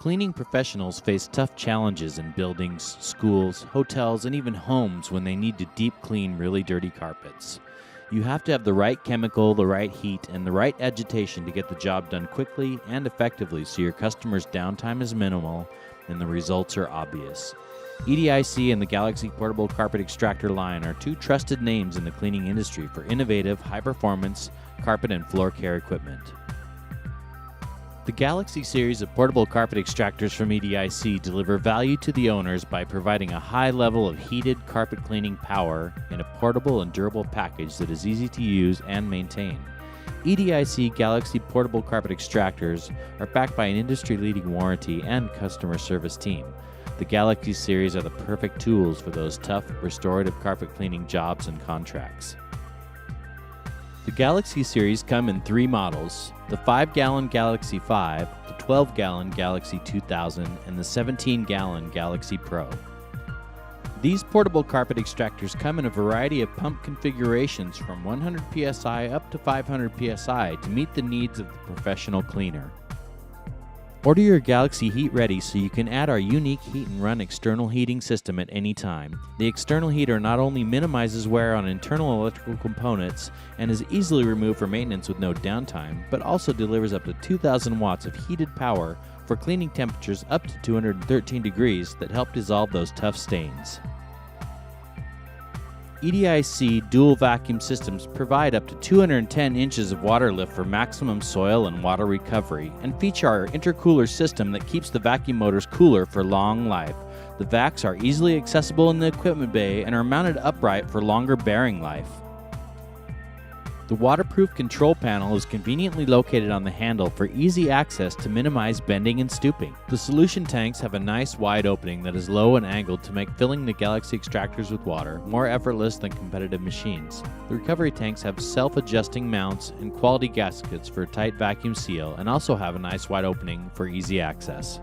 Cleaning professionals face tough challenges in buildings, schools, hotels, and even homes when they need to deep clean really dirty carpets. You have to have the right chemical, the right heat, and the right agitation to get the job done quickly and effectively so your customers' downtime is minimal and the results are obvious. EDIC and the Galaxy Portable Carpet Extractor line are two trusted names in the cleaning industry for innovative, high-performance carpet and floor care equipment. The Galaxy series of portable carpet extractors from EDIC deliver value to the owners by providing a high level of heated carpet cleaning power in a portable and durable package that is easy to use and maintain. EDIC Galaxy portable carpet extractors are backed by an industry-leading warranty and customer service team. The Galaxy series are the perfect tools for those tough, restorative carpet cleaning jobs and contracts. The Galaxy series come in three models: the 5-gallon Galaxy 5, the 12-gallon Galaxy 2000, and the 17-gallon Galaxy Pro. These portable carpet extractors come in a variety of pump configurations from 100 psi up to 500 psi to meet the needs of the professional cleaner. Order your Galaxy Heat Ready so you can add our unique heat and run external heating system at any time. The external heater not only minimizes wear on internal electrical components and is easily removed for maintenance with no downtime, but also delivers up to 2,000 watts of heated power for cleaning temperatures up to 213 degrees that help dissolve those tough stains. EDIC dual vacuum systems provide up to 210 inches of water lift for maximum soil and water recovery and feature our intercooler system that keeps the vacuum motors cooler for long life. The vacs are easily accessible in the equipment bay and are mounted upright for longer bearing life. The waterproof control panel is conveniently located on the handle for easy access to minimize bending and stooping. The solution tanks have a nice wide opening that is low and angled to make filling the Galaxy extractors with water more effortless than competitive machines. The recovery tanks have self-adjusting mounts and quality gaskets for a tight vacuum seal and also have a nice wide opening for easy access.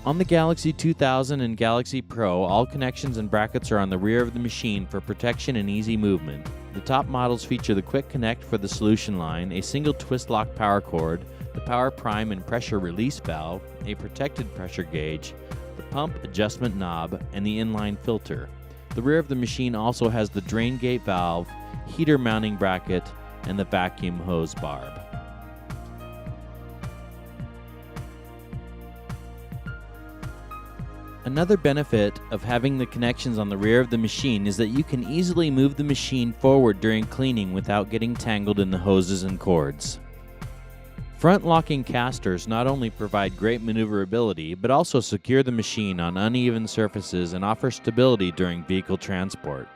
On the Galaxy 2000 and Galaxy Pro, all connections and brackets are on the rear of the machine for protection and easy movement. The top models feature the Quick Connect for the solution line, a single twist-lock power cord, the power prime and pressure release valve, a protected pressure gauge, the pump adjustment knob, and the inline filter. The rear of the machine also has the drain gate valve, heater mounting bracket, and the vacuum hose barb. Another benefit of having the connections on the rear of the machine is that you can easily move the machine forward during cleaning without getting tangled in the hoses and cords. Front-locking casters not only provide great maneuverability, but also secure the machine on uneven surfaces and offer stability during vehicle transport.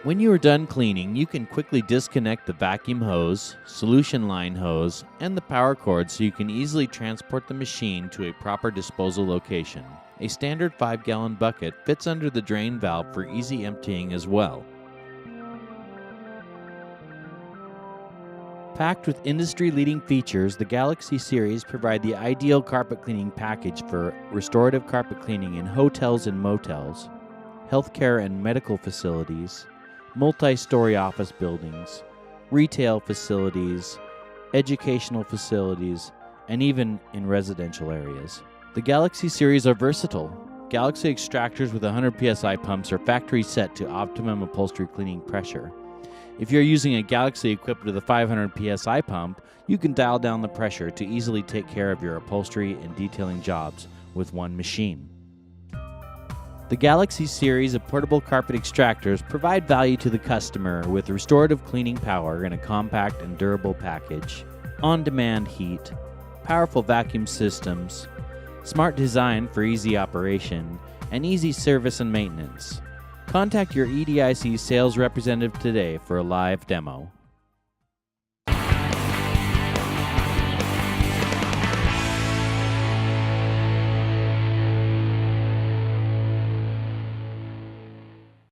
When you are done cleaning, you can quickly disconnect the vacuum hose, solution line hose, and the power cord so you can easily transport the machine to a proper disposal location. A standard 5-gallon bucket fits under the drain valve for easy emptying as well. Packed with industry-leading features, the Galaxy series provide the ideal carpet cleaning package for restorative carpet cleaning in hotels and motels, healthcare and medical facilities, multi-story office buildings, retail facilities, educational facilities, and even in residential areas. The Galaxy series are versatile. Galaxy extractors with 100 psi pumps are factory set to optimum upholstery cleaning pressure. If you're using a Galaxy equipped with a 500 psi pump, you can dial down the pressure to easily take care of your upholstery and detailing jobs with one machine. The Galaxy series of portable carpet extractors provide value to the customer with restorative cleaning power in a compact and durable package, on-demand heat, powerful vacuum systems, smart design for easy operation, and easy service and maintenance. Contact your EDIC sales representative today for a live demo.